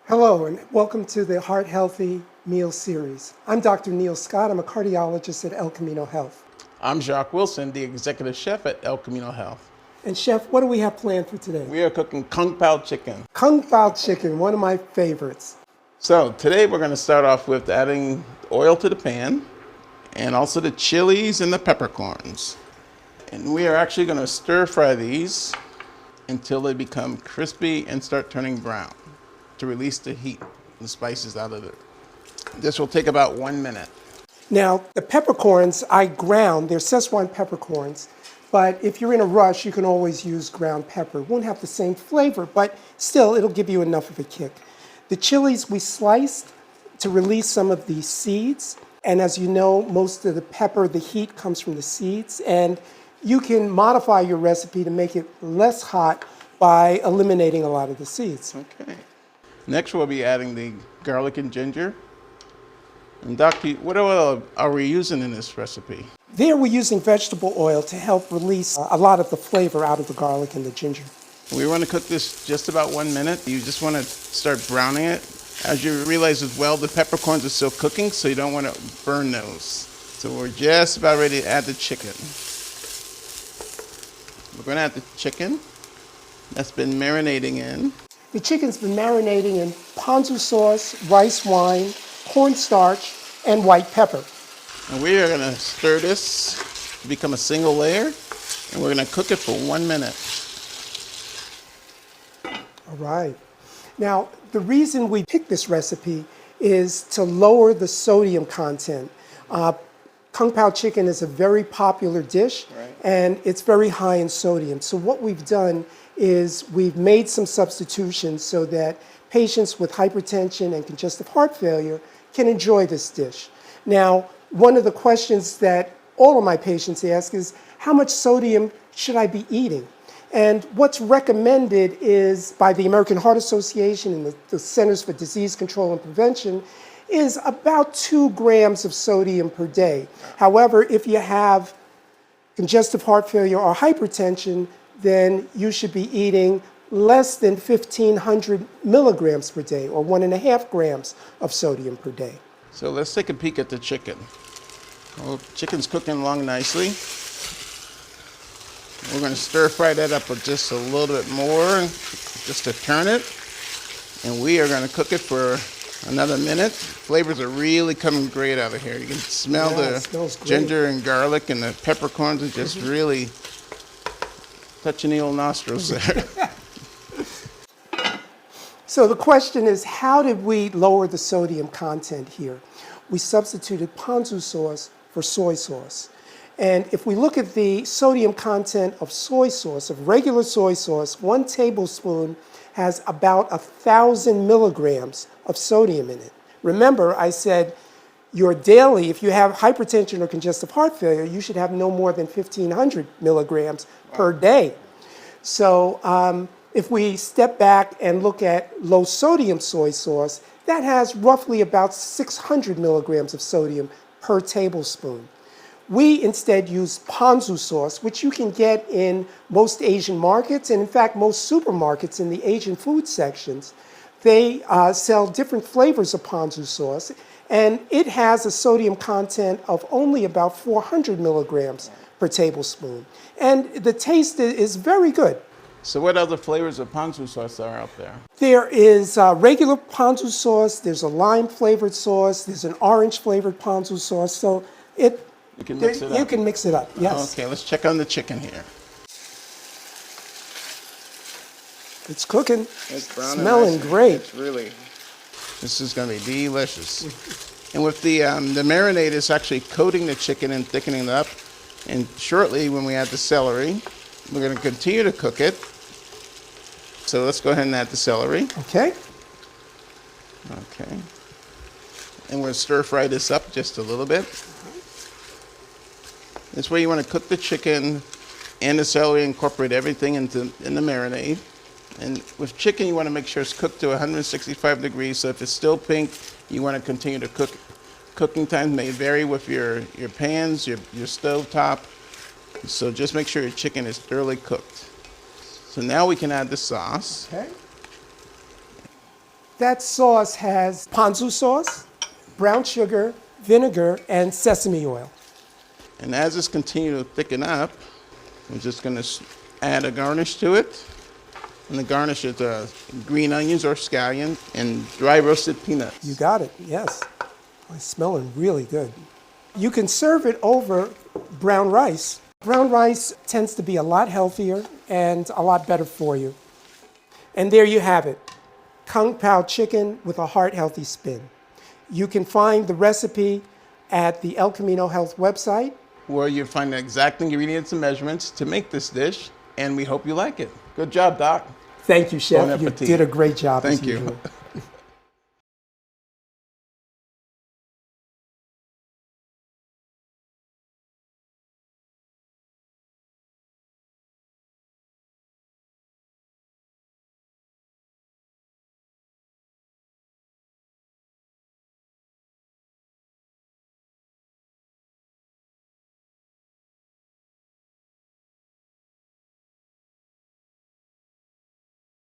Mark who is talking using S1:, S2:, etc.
S1: Hello and welcome to the Heart Healthy Meal Series. I'm Dr. Neil Scott. I'm a cardiologist at El Camino Health.
S2: I'm Jacques Wilson, the executive chef at El Camino Health.
S1: And Chef, what do we have planned for today?
S2: We are cooking Kung Pao chicken.
S1: Kung Pao chicken, one of my favorites.
S2: So today we're going to start off with adding oil to the pan and also the chilies and the peppercorns. And we are actually going to stir fry these until they become crispy and start turning brown to release the heat, the spices out of it. This will take about 1 minute.
S1: Now, the peppercorns I ground, they're Szechuan peppercorns, but if you're in a rush, you can always use ground pepper. It won't have the same flavor, but still, it'll give you enough of a kick. The chilies we sliced to release some of the seeds, and as you know, most of the pepper, the heat comes from the seeds, and you can modify your recipe to make it less hot by eliminating a lot of the seeds.
S2: Okay. Next, we'll be adding the garlic and ginger. And Doctor, what oil are we using in this recipe?
S1: There we're using vegetable oil to help release a lot of the flavor out of the garlic and the ginger.
S2: We want to cook this just about 1 minute. You just want to start browning it. As you realize as well, the peppercorns are still cooking, so you don't want to burn those. So we're just about ready to add the chicken. We're going to add the chicken that's been marinating in.
S1: The chicken's been marinating in ponzu sauce, rice wine, cornstarch, and white pepper.
S2: And we are going to stir this to become a single layer, and we're going to cook it for 1 minute.
S1: All right. Now, the reason we picked this recipe is to lower the sodium content. Kung Pao chicken is a very popular dish,
S2: Right.
S1: and it's very high in sodium. So what we've done is we've made some substitutions so that patients with hypertension and congestive heart failure can enjoy this dish. Now, one of the questions that all of my patients ask is, how much sodium should I be eating? And what's recommended is by the American Heart Association and the Centers for Disease Control and Prevention is about 2 grams of sodium per day. However, if you have congestive heart failure or hypertension, then you should be eating less than 1,500 milligrams per day, or 1.5 grams of sodium per day.
S2: So let's take a peek at the chicken. Well, chicken's cooking along nicely. We're going to stir fry that up with just a little bit more, just to turn it. And we are going to cook it for another minute. Flavors are really coming great out of here. You can smell the ginger and garlic, and the peppercorns are just really touching the old nostrils there.
S1: So the question is, how did we lower the sodium content here? We substituted ponzu sauce for soy sauce. And if we look at the sodium content of soy sauce, of regular soy sauce, 1 tablespoon has about 1,000 milligrams of sodium in it. Remember, I said your daily, if you have hypertension or congestive heart failure, you should have no more than 1,500 milligrams per day. So if we step back and look at low sodium soy sauce, that has roughly about 600 milligrams of sodium per tablespoon. We instead use ponzu sauce, which you can get in most Asian markets, and in fact most supermarkets in the Asian food sections. They sell different flavors of ponzu sauce, and it has a sodium content of only about 400 milligrams per tablespoon. And the taste is very good.
S2: So what other flavors of ponzu sauce are out there?
S1: There is regular ponzu sauce, there's a lime flavored sauce, there's an orange flavored ponzu sauce, so
S2: You can mix it up.
S1: You can mix it up, yes.
S2: Okay, let's check on the chicken here.
S1: It's cooking.
S2: It's brown
S1: smelling
S2: and nice.
S1: great.
S2: It's really, this is going to be delicious. And with the marinade, it's actually coating the chicken and thickening it up. And shortly, when we add the celery, we're going to continue to cook it. So let's go ahead and add the celery.
S1: Okay.
S2: Okay. And we're going to stir fry this up just a little bit. This way you want to cook the chicken and the celery, incorporate everything in the marinade. And with chicken, you want to make sure it's cooked to 165 degrees. So if it's still pink, you want to continue to cook. Cooking time may vary with your pans, your stove top. So just make sure your chicken is thoroughly cooked. So now we can add the sauce.
S1: Okay. That sauce has ponzu sauce, brown sugar, vinegar, and sesame oil.
S2: And as this continues to thicken up, I'm just going to add a garnish to it. And the garnish is green onions or scallion and dry roasted peanuts.
S1: You got it, yes. It's smelling really good. You can serve it over brown rice. Brown rice tends to be a lot healthier and a lot better for you. And there you have it, Kung Pao chicken with a heart-healthy spin. You can find the recipe at the El Camino Health website,
S2: where you find the exact ingredients and measurements to make this dish, and we hope you like it. Good job, Doc.
S1: Thank you, Chef.
S2: Bon
S1: You
S2: appetit.
S1: did a great job.
S2: Thank
S1: as
S2: you.
S1: usual.